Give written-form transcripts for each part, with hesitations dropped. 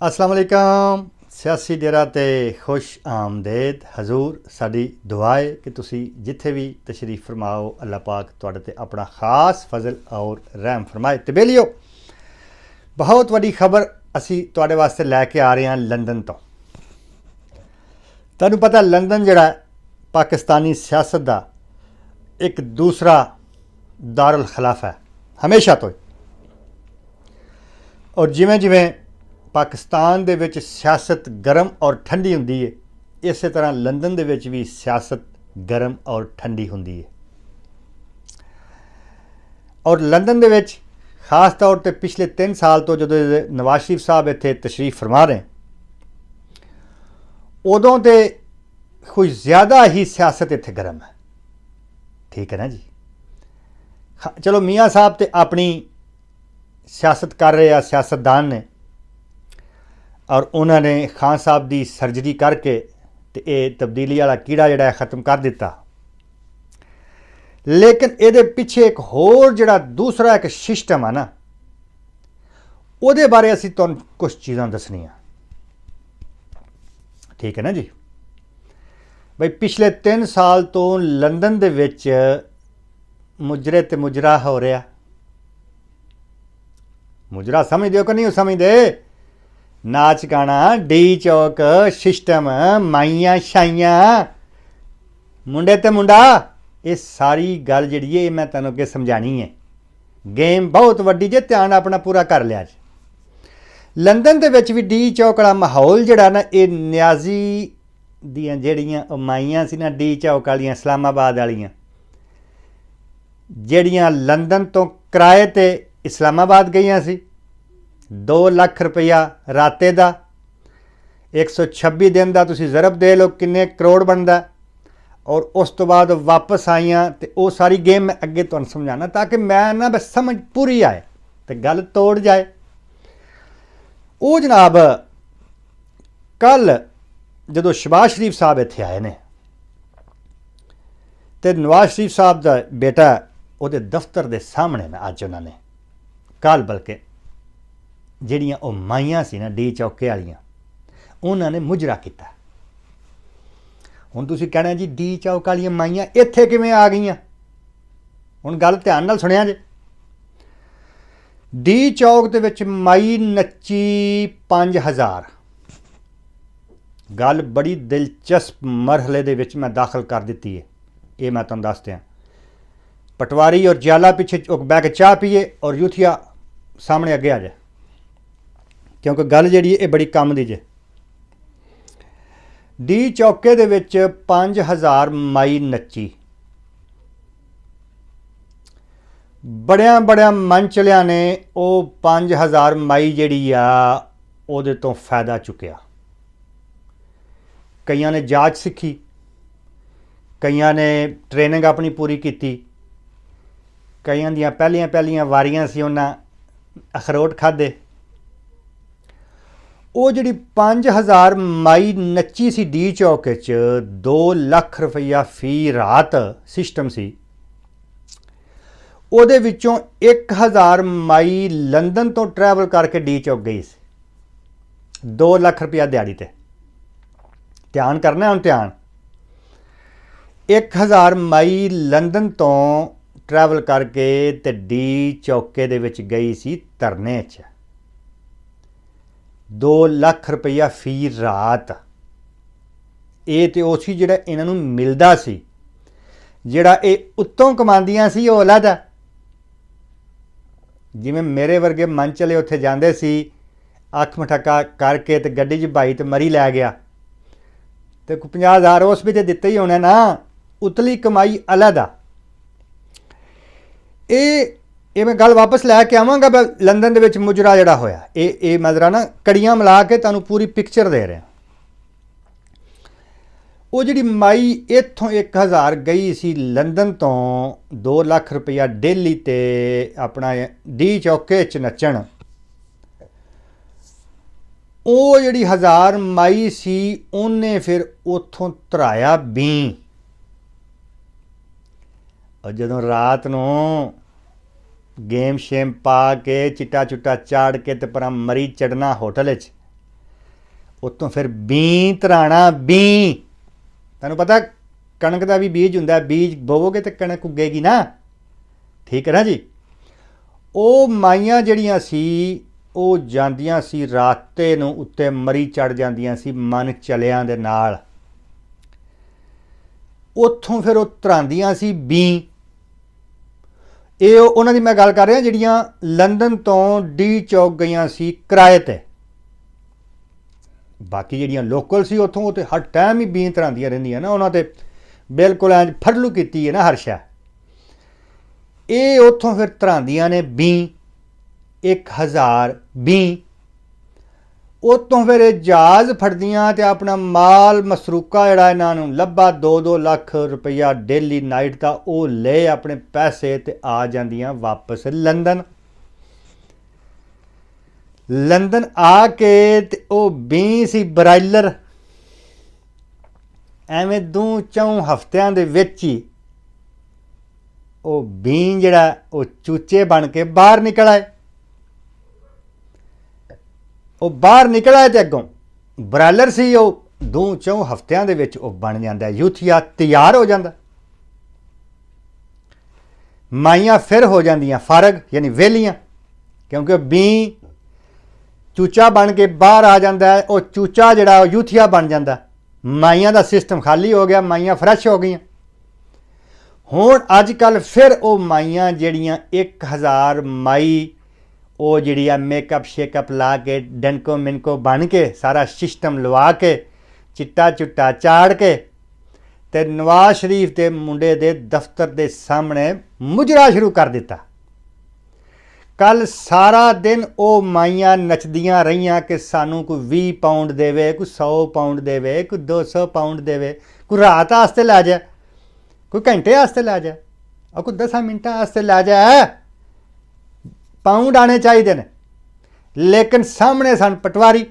अस्सलाम वालेकुम सियासी डेरा ते खुश आमदेद हजूर साड़ी दुआ है कि तुसी जिथे भी तशरीफ फरमाओ अल्लाह पाक तुहाडे ते अपना खास फजल और रहम फरमाए। ते बेलियो बहुत वड्डी खबर असी तुहाडे वास्ते लैके आ रहे हैं लंदन तो। तुहानूं पता लंदन जिहड़ा पाकिस्तानी सियासत दा एक दूसरा दारुल खिलाफा है हमेशा तो। और जिवें जिवें पाकिस्तान दे विच सियासत गर्म और ठंडी हुंदी है, इस तरह लंदन दे विच भी सियासत गर्म और ठंडी हुंदी है। और लंदन दे विच खास तौर पर पिछले 3 साल तो जो नवाज शरीफ साहब इत्थे तशरीफ फरमा रहे हैं, उदों तो कुछ ज़्यादा ही सियासत इत्थे गर्म है। ठीक है ना जी। चलो मियाँ साहब तो अपनी सियासत कर रहे हैं, सियासतदान ने, और उन्होंने खान साहब की सर्जरी करके तो ये तब्दीली वाला कीड़ा जिहड़ा है ख़त्म कर दिता। लेकिन ये पिछे एक होर जिहड़ा दूसरा एक सिस्टम है ना, उहदे बारे असी तुहानूं कुछ चीज़ां दसनियां। ठीक है ना जी। बई पिछले 3 साल तो लंदन दे विच मुजरे ते मुजरा हो रहा। मुजरा समझदे हो कि नहीं समझदे? नाच गाना, डी चौक, सिस्टम, माइयां शाइयां, मुंडे ते मुंडा, ये सारी गल जिहड़ी है मैं तुहानूं अगे समझानी है। गेम बहुत वड्डी जे, ध्यान अपना पूरा कर लिया जी। लंदन दे विच भी डी चौक वाला माहौल जिहड़ा ना, ये न्याजी दियां जिहड़ियां माइयां सी ना, डी चौक वालियां, इस्लामाबाद वालियां, जिहड़ियां लंदन तो किराए ते इस्लामाबाद गईयां सी, 2 लाख रुपया राते का, 126 दिन का तुसी ज़रब दे लो किन्ने करोड़ बनता। और उस तो बाद वापस आईयां तो वो सारी गेम मैं अगे तुहानूं समझाना, ताकि मैं ना बस समझ पूरी आए तो गल तोड़ जाए। वो जनाब कल जो शहबाज शरीफ साहब इत्थे आए ने, तो नवाज शरीफ साहब का बेटा उहदे दफ्तर के सामने ना अज उन्होंने कल बल्कि ਜਿਹੜੀਆਂ ਉਹ ਮਾਈਆਂ ਸੀ ਨਾ ਡੀ ਚੌਕੇ ਵਾਲੀਆਂ, ਉਹਨਾਂ ਨੇ ਮੁਜਰਾ ਕੀਤਾ। ਹੁਣ ਤੁਸੀਂ ਕਹਿਣਾ ਜੀ ਡੀ ਚੌਕ ਵਾਲੀਆਂ ਮਾਈਆਂ ਇੱਥੇ ਕਿਵੇਂ ਆ ਗਈਆਂ? ਹੁਣ ਗੱਲ ਧਿਆਨ ਨਾਲ ਸੁਣਿਆ ਜੇ। ਡੀ ਚੌਕ ਦੇ ਵਿੱਚ ਮਾਈ ਨੱਚੀ 5000। ਗੱਲ ਬੜੀ ਦਿਲਚਸਪ ਮਰਹਲੇ ਦੇ ਵਿੱਚ ਮੈਂ ਦਾਖਲ ਕਰ ਦਿੱਤੀ ਹੈ, ਇਹ ਮੈਂ ਤੁਹਾਨੂੰ ਦੱਸ ਦਿਆਂ। ਪਟਵਾਰੀ ਔਰ ਜਿਆਲਾ ਪਿੱਛੇ ਬਹਿ ਕੇ ਚਾਹ ਪੀਏ और यूथिया सामने अगे आ जाए, क्योंकि गल जी ये बड़ी कम दी जे। डी चौके दे विच 5000 माई नच्ची। बड़िया बड़िया मंचलियां ने वो 5000 माई जिहड़ी आ उहदे तो फायदा चुकिया। कईयां ने जाच सीखी, कईयां ने ट्रेनिंग अपनी पूरी की, कईयां दियां पहलियां वारियां सी उन्हां अखरोट खाधे। वो जी 5000 माई नच्ची सी डी चौक 2 लाख रुपया फी रात सिस्टम सी। उहदे विचों 1000 माई लंदन तो ट्रैवल करके डी चौक गई सी, 2 लाख रुपया दिहाड़ी ते। ध्यान करना हुण ध्यान। 1000 माई लंदन तो ट्रैवल करके ते डी चौके दे विच गई सी धरने च। 2 लाख रुपया फी रात। ये तो वो सी जिहड़ा इन्हां नूं मिलदा सी, जिहड़ा ये उत्तों कमांदियां सी वो अलग है। जिवें मेरे वर्गे मन चले उत्थे जांदे सी, अख मठक्का करके ते गड्डी च भाई ते मरी लै गया, तो 50,000 उस भी तो दिते ही होने ना। उतली कमाई अलग आ। ये मैं गल वापस लैके आवांगा। लंदन दे विच मुजरा जिहड़ा होया, ये मैं जरा ना कड़ियां मिला के तुहानूं पूरी पिक्चर दे रहा। वो जिहड़ी माई इत्थों 1000 गई सी लंदन तो 2 लाख रुपया डेली ते अपना डी चौके च नच्चण, वो जिहड़ी 1000 माई सी उन्हें फिर उत्थों धराया 20। और जदों रात नूं गेम शेम पा के चिट्टा चुट्टा चाड़ के तो पर मरी चढ़ना होटल ਉਤੋਂ ਫਿਰ ਬੀਂ ਧਰਾਣਾ ਬੀਂ। ਤੁਹਾਨੂੰ ਪਤਾ ਕਣਕ ਦਾ ਵੀ ਬੀਜ ਹੁੰਦਾ, ਬੀਜ ਬੋਵੋਗੇ ਤਾਂ ਕਣਕ ਉੱਗੇਗੀ ਨਾ, ਠੀਕ ਹੈ ਨਾ ਜੀ। ਉਹ ਮਾਈਆਂ ਜਿਹੜੀਆਂ ਸੀ ਉਹ ਜਾਂਦੀਆਂ ਸੀ ਰਾਤੇ ਨੂੰ ਉੱਤੇ ਮਰੀ ਚੜ੍ਹ ਜਾਂਦੀਆਂ ਸੀ ਮਨ ਚਲਿਆਂ ਦੇ ਨਾਲ। ਉੱਥੋਂ ਫਿਰ ਉਹ ਧਰਾਂਦੀਆਂ ਸੀ ਬੀਂ। ਇਹ ਉਹਨਾਂ ਦੀ ਮੈਂ ਗੱਲ ਕਰ ਰਿਹਾ ਜਿਹੜੀਆਂ ਲੰਡਨ ਤੋਂ ਡੀ ਚੌਕ ਗਈਆਂ ਸੀ ਕਿਰਾਏ 'ਤੇ। ਬਾਕੀ ਜਿਹੜੀਆਂ ਲੋਕਲ ਸੀ ਉੱਥੋਂ ਉਹ ਤਾਂ ਹਰ ਟਾਈਮ ਹੀ ਬੀਂ ਧਰਾਂਦੀਆਂ ਰਹਿੰਦੀਆਂ ਨਾ, ਉਹਨਾਂ 'ਤੇ ਬਿਲਕੁਲ ਐਂ ਫੜਲੂ ਕੀਤੀ ਹੈ ਨਾ ਹਰ ਸ਼ੈ। ਇਹ ਉੱਥੋਂ ਫਿਰ ਧਰਾਂਦੀਆਂ ਨੇ ਬੀਂ 1000 ਬੀਂ। ਉਤੋਂ ਫਿਰ ਇਹ ਜਹਾਜ਼ ਫੜਦੀਆਂ ਤੇ ਆਪਣਾ ਮਾਲ ਮਸਰੂਕਾ ਜਿਹੜਾ ਇਹਨਾਂ ਨੂੰ ਲੱਭਾ 2-2 ਲੱਖ ਰੁਪਈਆ ਡੇਲੀ ਨਾਈਟ ਦਾ, ਉਹ ਲੈ ਆਪਣੇ ਪੈਸੇ ਤੇ ਆ ਜਾਂਦੀਆਂ ਵਾਪਸ ਲੰਡਨ। ਲੰਡਨ ਆ ਕੇ ਤੇ ਉਹ ਬੀਂ ਸੀ ਬਰਾਇਲਰ। ਐਵੇਂ 2-4 ਹਫ਼ਤਿਆਂ ਦੇ ਵਿੱਚ ਹੀ ਉਹ ਬੀਂ ਜਿਹੜਾ ਉਹ ਚੂਚੇ ਬਣ ਕੇ ਬਾਹਰ ਨਿਕਲ ਆਏ। ਉਹ ਬਾਹਰ ਨਿਕਲ ਆਏ ਤੇ ਅੱਗੋਂ ਬਰਾਇਲਰ ਸੀ ਉਹ 2-4 ਹਫ਼ਤਿਆਂ ਦੇ ਵਿੱਚ ਉਹ ਬਣ ਜਾਂਦਾ, ਯੂਥੀਆ ਤਿਆਰ ਹੋ ਜਾਂਦਾ। ਮਾਈਆਂ ਫਿਰ ਹੋ ਜਾਂਦੀਆਂ ਫਾਰਗ ਯਾਨੀ ਵਿਹਲੀਆਂ, ਕਿਉਂਕਿ ਬੀਂ ਚੂਚਾ ਬਣ ਕੇ ਬਾਹਰ ਆ ਜਾਂਦਾ ਹੈ। ਉਹ ਚੂਚਾ ਜਿਹੜਾ ਉਹ ਯੂਥੀਆ ਬਣ ਜਾਂਦਾ। ਮਾਈਆਂ ਦਾ ਸਿਸਟਮ ਖਾਲੀ ਹੋ ਗਿਆ, ਮਾਈਆਂ ਫਰੈਸ਼ ਹੋ ਗਈਆਂ। ਹੁਣ ਅੱਜ ਕੱਲ੍ਹ ਫਿਰ ਉਹ ਮਾਈਆਂ ਜਿਹੜੀਆਂ 1000 ਮਾਈ ਉਹ ਜਿਹੜੀ ਆ ਮੇਕਅਪ ਸ਼ੇਕਅਪ ਲਾ ਕੇ ਡਨਕੋ ਮਿਨਕੋ ਬਣ ਕੇ ਸਾਰਾ ਸਿਸਟਮ ਲਵਾ ਕੇ ਚਿੱਟਾ ਚੁੱਟਾ ਚਾੜ ਕੇ ਤੇ ਨਵਾਜ਼ ਸ਼ਰੀਫ ਦੇ ਮੁੰਡੇ ਦੇ ਦਫ਼ਤਰ ਦੇ ਸਾਹਮਣੇ ਮੁਜਰਾ ਸ਼ੁਰੂ ਕਰ ਦਿੱਤਾ। ਕੱਲ ਸਾਰਾ ਦਿਨ ਉਹ ਮਾਈਆਂ ਨੱਚਦੀਆਂ ਰਹੀਆਂ ਕਿ ਸਾਨੂੰ ਕੋਈ 20 ਪਾਉਂਡ ਦੇਵੇ, ਕੋਈ 100 ਪਾਉਂਡ ਦੇਵੇ, ਕੋਈ 200 ਪਾਉਂਡ ਦੇਵੇ, ਕੋਈ ਰਾਤ ਵਾਸਤੇ ਲੈ ਜਾ, ਕੋਈ ਘੰਟੇ ਵਾਸਤੇ ਲੈ ਜਾ, और कोई 10 मिनटा वास्ते लै जाए। पाउंड आने चाहिए ने, लेकिन सामने सन पटवारी।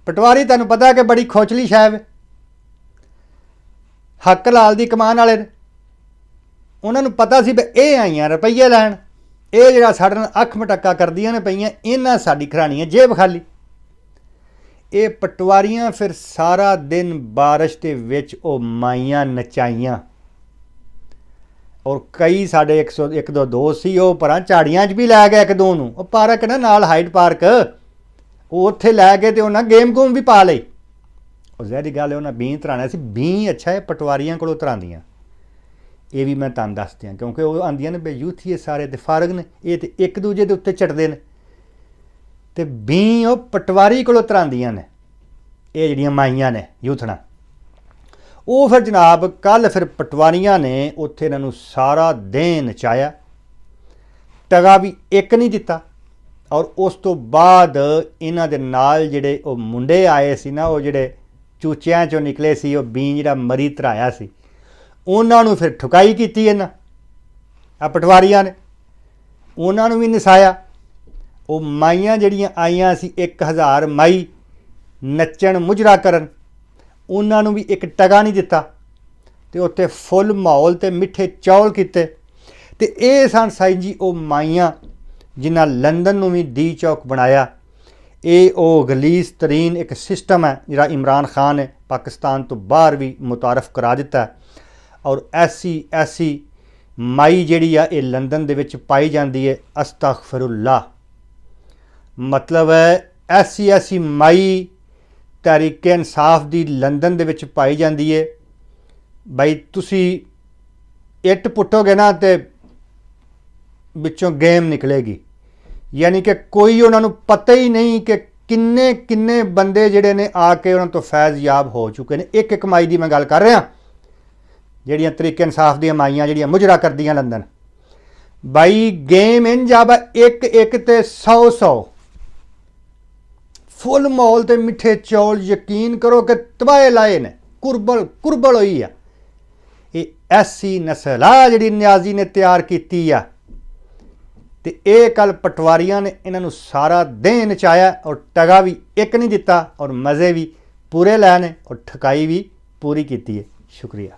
पटवारी तुहानू पता कि बड़ी खोचली शै है, हक लाल दी कमान वाले ने। उन्होंने पता सी भी ये आईयां रुपये लैन, ये जिहड़ा साडे नाल अख मटक्का करदियां ने पईयां, इन्हां साडी खरानी है जेब खाली। ये पटवारियां फिर सारा दिन बारिश के विच ओ माइयां नचाइयां, और कई साढ़े 102 दोस्त सी वो पर झाड़ियां च भी लै गए एक दो नूं। पार्क ना नाल हाइड पार्क, उत्थे लै गए तो उन्हें गेम गूम भी पा लई। जहरी गल है उन्हें बीं धराना सी। बीं अच्छा है पटवारियां कोलों धरांदियां, ये भी मैं तुहानूं दस दियां, क्योंकि वो आंदियां ने भी यूथ ये सारे ते फारग ने, ये तो एक दूजे के उत्ते चढ़ते हैं, तो बीं वो पटवारी कोलों धरांदियां ने ये जिहड़ियां माइयां ने यूथना। वो फिर जनाब कल फिर पटवारियां ने उत्थे इन्हां सारा दिन नचाया, टगा भी एक नहीं दिता। और उस तो बाद इन्हां दे नाल जिहड़े वो मुंडे आए सी ना, वो जिहड़े चूचियां चों निकले सी, वो बीं जिहड़ा मरी धराया सी, उन्हां नूं फिर ठुकाई कीती इन्हां आ पटवारियां ने, उन्हां नूं भी नसाया। वो माइयां जिहड़ियां आईयां सी 1000 माई नच्चण मुजरा करन, उन्हां नूं भी एक टगा नहीं दिता, ते उत्थे फुल माहौल ते मिठे चौल कीते। ते ये सन साईं जी वो माइयां जिन्हां लंदन नूं भी डी चौक बनाया। ये वो गलीस तरीन एक सिस्टम है जिहड़ा इमरान खान ने पाकिस्तान तो बाहर भी मुतारफ करा दिता है। और ऐसी माई जिहड़ी आ ये लंदन दे विच पाई जाती है, अस्तगफिरुल्लाह, मतलब है ऐसी माई तहरीके इंसाफ दी लंदन दे विच पाई जाती है। बई तुसी इट पुट्टोगे ना तो विचों गेम निकलेगी, यानी कि कोई उन्होंने पता ही नहीं कि किन्ने किन्ने बंदे जिहड़े ने आके उन्होंने तो फैज़ याब हो चुके हैं। एक एक माई की मैं गल कर रहा, जिहड़ियां तरीके इंसाफ दी माइयां जिहड़ियां मुजरा करदियां लंदन। बाई गेम इंज आ, एक एक ते 100 फुल माहौल ते मिठे चौल, यकीन करो कि तबाहे लाए ने, कुरबल हुई आ। ये ऐसी नस्ल आ जिहड़ी न्याजी ने तैयार की आ, ते ये कल पटवारियां ने इन्हों सारा दिन नचाया और टगा भी एक नहीं दिता, और मज़े भी पूरे लैने और ठकाई भी पूरी की है। शुक्रिया।